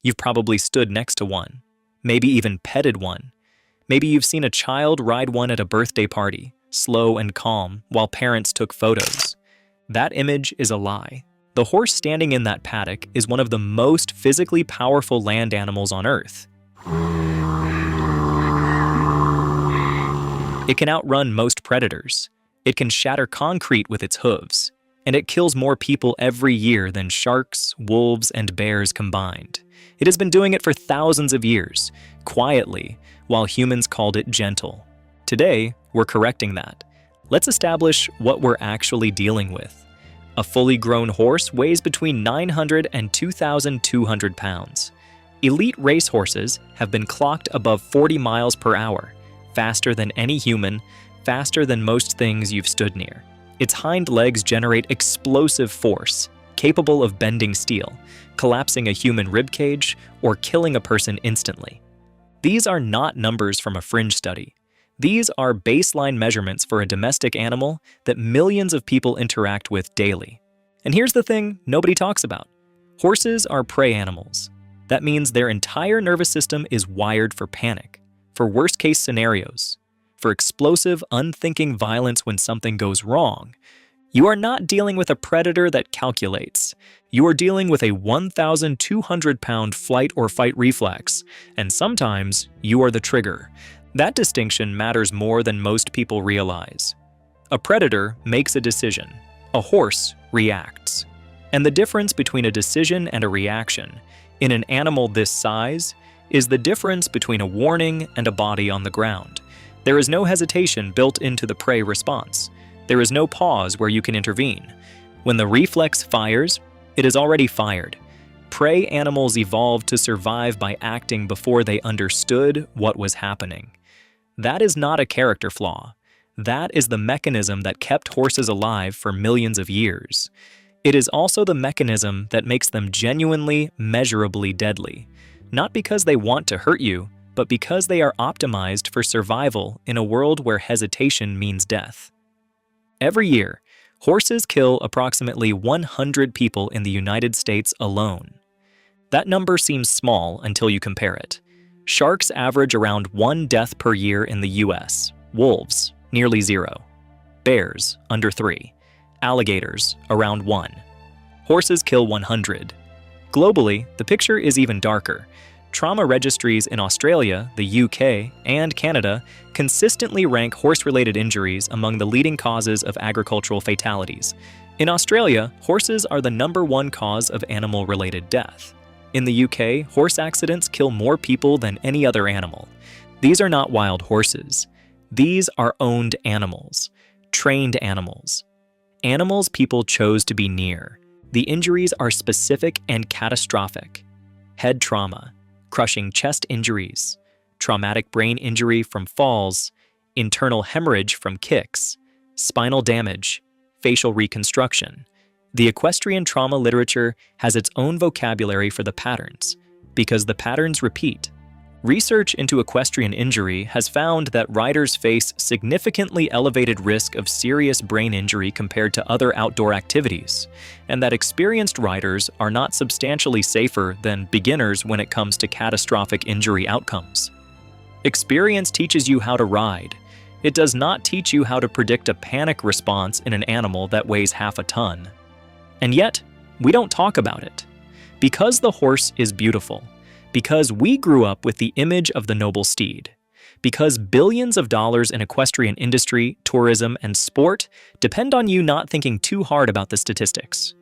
You've probably stood next to one, maybe even petted one. Maybe you've seen a child ride one at a birthday party, slow and calm, while parents took photos. That image is a lie. The horse standing in that paddock is one of the most physically powerful land animals on Earth. It can outrun most predators. It can shatter concrete with its hooves. And it kills more people every year than sharks, wolves, and bears combined. It has been doing it for thousands of years, quietly, while humans called it gentle. Today, we're correcting that. Let's establish what we're actually dealing with. A fully grown horse weighs between 900 and 2,200 pounds. Elite racehorses have been clocked above 40 miles per hour, faster than any human, faster than most things you've stood near. Its hind legs generate explosive force, capable of bending steel, collapsing a human ribcage, or killing a person instantly. These are not numbers from a fringe study. These are baseline measurements for a domestic animal that millions of people interact with daily. And here's the thing nobody talks about. Horses are prey animals. That means their entire nervous system is wired for panic, for worst-case scenarios, for explosive, unthinking violence when something goes wrong. You are not dealing with a predator that calculates. You are dealing with a 1,200-pound flight or fight reflex, and sometimes you are the trigger. That distinction matters more than most people realize. A predator makes a decision. A horse reacts. And the difference between a decision and a reaction, in an animal this size, is the difference between a warning and a body on the ground. There is no hesitation built into the prey response. There is no pause where you can intervene. When the reflex fires, it is already fired. Prey animals evolved to survive by acting before they understood what was happening. That is not a character flaw. That is the mechanism that kept horses alive for millions of years. It is also the mechanism that makes them genuinely, measurably deadly. Not because they want to hurt you, but because they are optimized for survival in a world where hesitation means death. Every year, horses kill approximately 100 people in the United States alone. That number seems small until you compare it. Sharks average around 1 death per year in the US, wolves, nearly 0, bears, under 3, alligators, around 1. Horses kill 100. Globally, the picture is even darker. Trauma registries in Australia, the UK, and Canada consistently rank horse-related injuries among the leading causes of agricultural fatalities. In Australia, horses are the #1 cause of animal-related death. In the UK, horse accidents kill more people than any other animal. These are not wild horses. These are owned animals, trained animals. Animals people chose to be near. The injuries are specific and catastrophic. Head trauma, crushing chest injuries, traumatic brain injury from falls, internal hemorrhage from kicks, spinal damage, facial reconstruction. The equestrian trauma literature has its own vocabulary for the patterns, because the patterns repeat. Research into equestrian injury has found that riders face significantly elevated risk of serious brain injury compared to other outdoor activities, and that experienced riders are not substantially safer than beginners when it comes to catastrophic injury outcomes. Experience teaches you how to ride. It does not teach you how to predict a panic response in an animal that weighs half a ton. And yet, we don't talk about it. Because the horse is beautiful. Because we grew up with the image of the noble steed. Because billions of dollars in equestrian industry, tourism, and sport depend on you not thinking too hard about the statistics.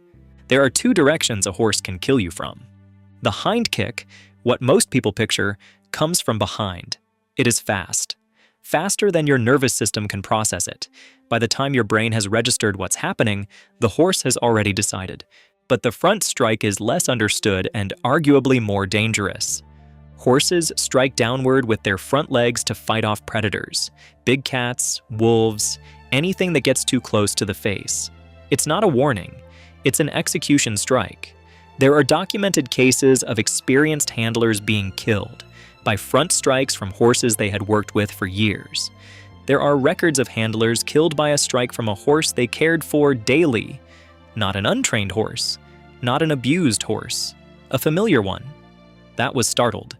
There are 2 directions a horse can kill you from. The hind kick, what most people picture, comes from behind. It is fast. Faster than your nervous system can process it. By the time your brain has registered what's happening, the horse has already decided. But the front strike is less understood and arguably more dangerous. Horses strike downward with their front legs to fight off predators, big cats, wolves, anything that gets too close to the face. It's not a warning, it's an execution strike. There are documented cases of experienced handlers being killed by front strikes from horses they had worked with for years. There are records of handlers killed by a strike from a horse they cared for daily. Not an untrained horse, not an abused horse, a familiar one. That was startled.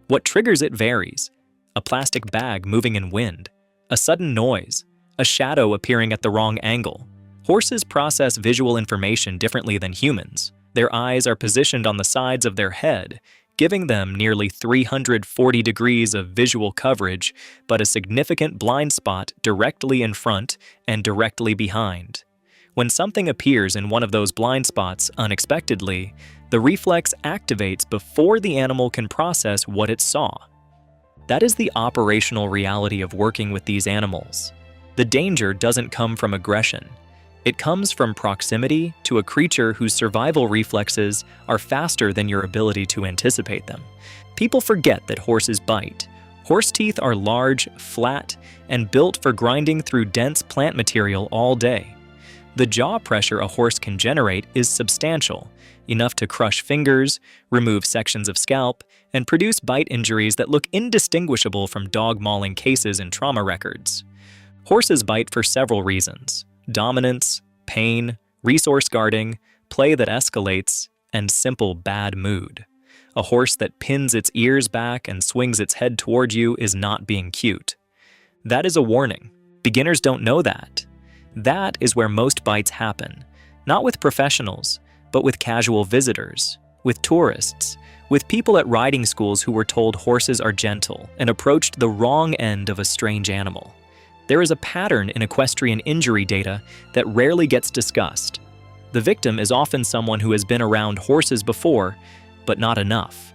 What triggers it varies. A plastic bag moving in wind, a sudden noise, a shadow appearing at the wrong angle. Horses process visual information differently than humans. Their eyes are positioned on the sides of their head, giving them nearly 340 degrees of visual coverage, but a significant blind spot directly in front and directly behind. When something appears in one of those blind spots unexpectedly, the reflex activates before the animal can process what it saw. That is the operational reality of working with these animals. The danger doesn't come from aggression. It comes from proximity to a creature whose survival reflexes are faster than your ability to anticipate them. People forget that horses bite. Horse teeth are large, flat, and built for grinding through dense plant material all day. The jaw pressure a horse can generate is substantial, enough to crush fingers, remove sections of scalp, and produce bite injuries that look indistinguishable from dog mauling cases in trauma records. Horses bite for several reasons: dominance, pain, resource guarding, play that escalates, and simple bad mood. A horse that pins its ears back and swings its head toward you is not being cute. That is a warning. Beginners don't know that. That is where most bites happen, not with professionals, but with casual visitors, with tourists, with people at riding schools who were told horses are gentle and approached the wrong end of a strange animal. There is a pattern in equestrian injury data that rarely gets discussed. The victim is often someone who has been around horses before, but not enough.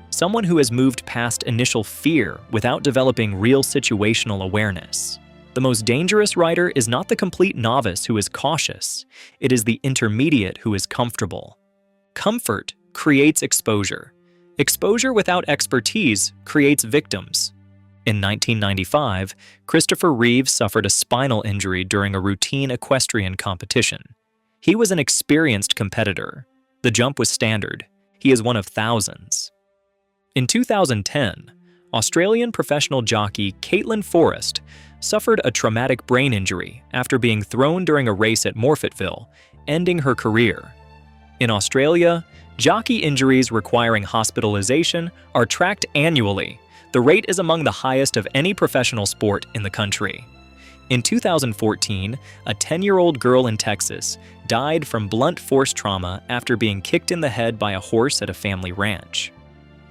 Someone who has moved past initial fear without developing real situational awareness. The most dangerous rider is not the complete novice who is cautious. It is the intermediate who is comfortable. Comfort creates exposure. Exposure without expertise creates victims. In 1995, Christopher Reeve suffered a spinal injury during a routine equestrian competition. He was an experienced competitor. The jump was standard. He is one of thousands. In 2010, Australian professional jockey Caitlin Forrest suffered a traumatic brain injury after being thrown during a race at Morphettville, ending her career. In Australia, jockey injuries requiring hospitalization are tracked annually. The rate is among the highest of any professional sport in the country. In 2014, a 10-year-old girl in Texas died from blunt force trauma after being kicked in the head by a horse at a family ranch.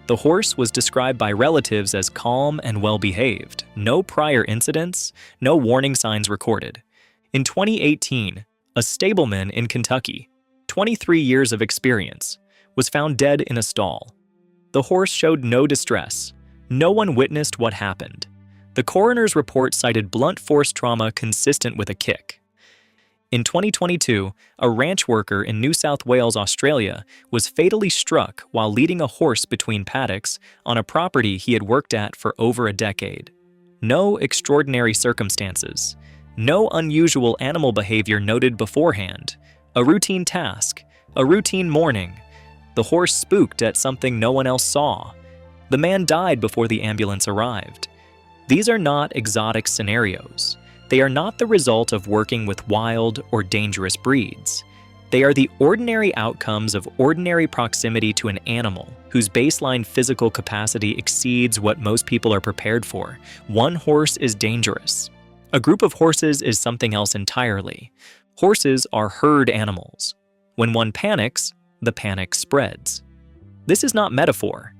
The horse was described by relatives as calm and well-behaved, no prior incidents, no warning signs recorded. In 2018, a stableman in Kentucky, 23 years of experience, was found dead in a stall. The horse showed no distress. No one witnessed what happened. The coroner's report cited blunt force trauma consistent with a kick. In 2022, a ranch worker in New South Wales, Australia, was fatally struck while leading a horse between paddocks on a property he had worked at for over a decade. No extraordinary circumstances. No unusual animal behavior noted beforehand. A routine task. A routine morning. The horse spooked at something no one else saw. The man died before the ambulance arrived. These are not exotic scenarios. They are not the result of working with wild or dangerous breeds. They are the ordinary outcomes of ordinary proximity to an animal whose baseline physical capacity exceeds what most people are prepared for. One horse is dangerous. A group of horses is something else entirely. Horses are herd animals. When one panics, the panic spreads. This is not metaphor.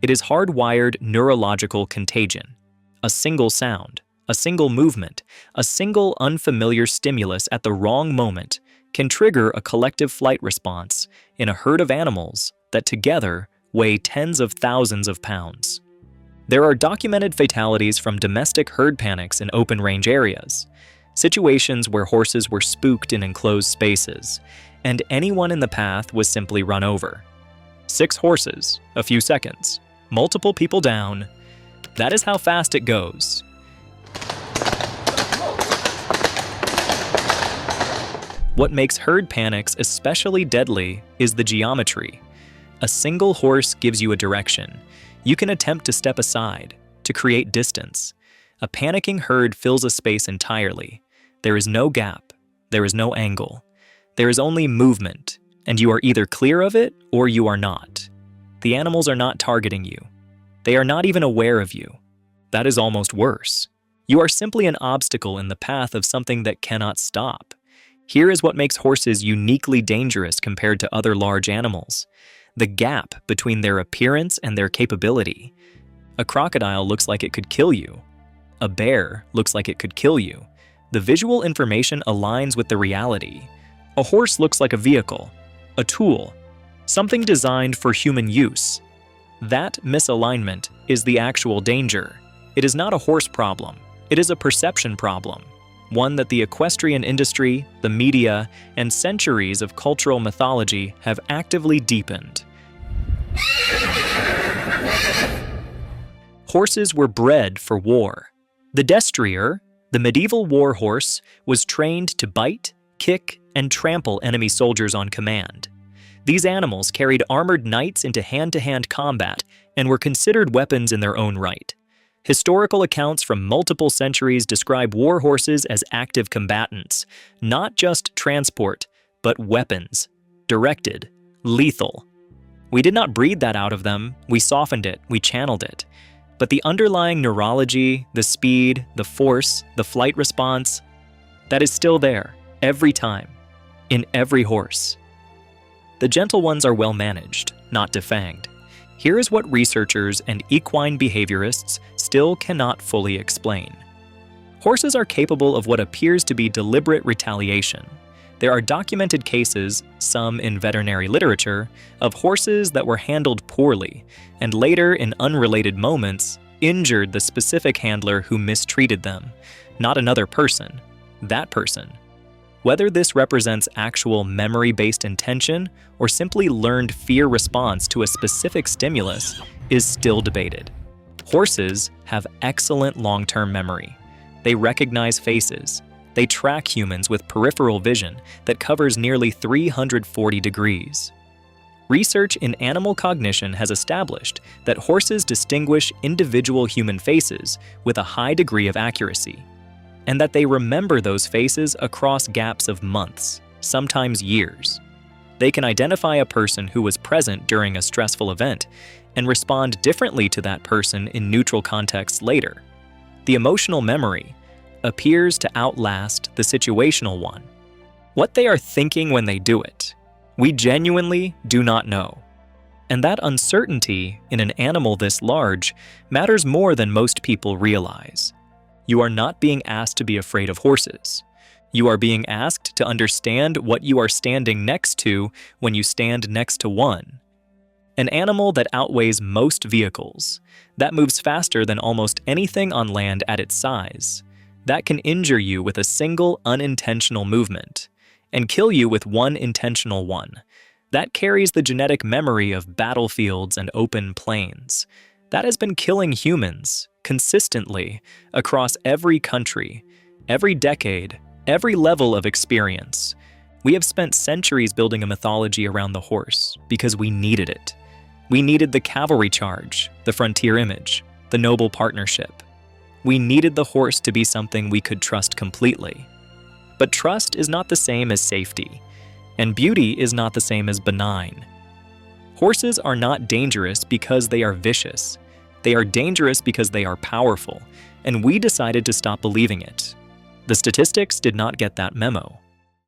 It is hardwired neurological contagion. A single sound, a single movement, a single unfamiliar stimulus at the wrong moment can trigger a collective flight response in a herd of animals that together weigh tens of thousands of pounds. There are documented fatalities from domestic herd panics in open-range areas, situations where horses were spooked in enclosed spaces, and anyone in the path was simply run over. 6 horses, a few seconds. Multiple people down. That is how fast it goes. What makes herd panics especially deadly is the geometry. A single horse gives you a direction. You can attempt to step aside, to create distance. A panicking herd fills a space entirely. There is no gap. There is no angle. There is only movement, and you are either clear of it or you are not. The animals are not targeting you. They are not even aware of you. That is almost worse. You are simply an obstacle in the path of something that cannot stop. Here is what makes horses uniquely dangerous compared to other large animals: the gap between their appearance and their capability. A crocodile looks like it could kill you. A bear looks like it could kill you. The visual information aligns with the reality. A horse looks like a vehicle, a tool, something designed for human use. That misalignment is the actual danger. It is not a horse problem. It is a perception problem, one that the equestrian industry, the media, and centuries of cultural mythology have actively deepened. Horses were bred for war. The destrier, the medieval war horse, was trained to bite, kick, and trample enemy soldiers on command. These animals carried armored knights into hand-to-hand combat and were considered weapons in their own right. Historical accounts from multiple centuries describe war horses as active combatants, not just transport, but weapons, directed, lethal. We did not breed that out of them, we softened it, we channeled it. But the underlying neurology, the speed, the force, the flight response, that is still there, every time, in every horse. The gentle ones are well managed, not defanged. Here is what researchers and equine behaviorists still cannot fully explain. Horses are capable of what appears to be deliberate retaliation. There are documented cases, some in veterinary literature, of horses that were handled poorly and later, in unrelated moments, injured the specific handler who mistreated them, not another person, that person. Whether this represents actual memory-based intention or simply learned fear response to a specific stimulus is still debated. Horses have excellent long-term memory. They recognize faces. They track humans with peripheral vision that covers nearly 340 degrees. Research in animal cognition has established that horses distinguish individual human faces with a high degree of accuracy, and that they remember those faces across gaps of months, sometimes years. They can identify a person who was present during a stressful event and respond differently to that person in neutral contexts later. The emotional memory appears to outlast the situational one. What they are thinking when they do it, we genuinely do not know. And that uncertainty in an animal this large matters more than most people realize. You are not being asked to be afraid of horses. You are being asked to understand what you are standing next to when you stand next to one. An animal that outweighs most vehicles, that moves faster than almost anything on land at its size, that can injure you with a single unintentional movement and kill you with one intentional one, that carries the genetic memory of battlefields and open plains, that has been killing humans consistently across every country, every decade, every level of experience. We have spent centuries building a mythology around the horse because we needed it. We needed the cavalry charge, the frontier image, the noble partnership. We needed the horse to be something we could trust completely. But trust is not the same as safety, and beauty is not the same as benign. Horses are not dangerous because they are vicious. They are dangerous because they are powerful, and we decided to stop believing it. The statistics did not get that memo.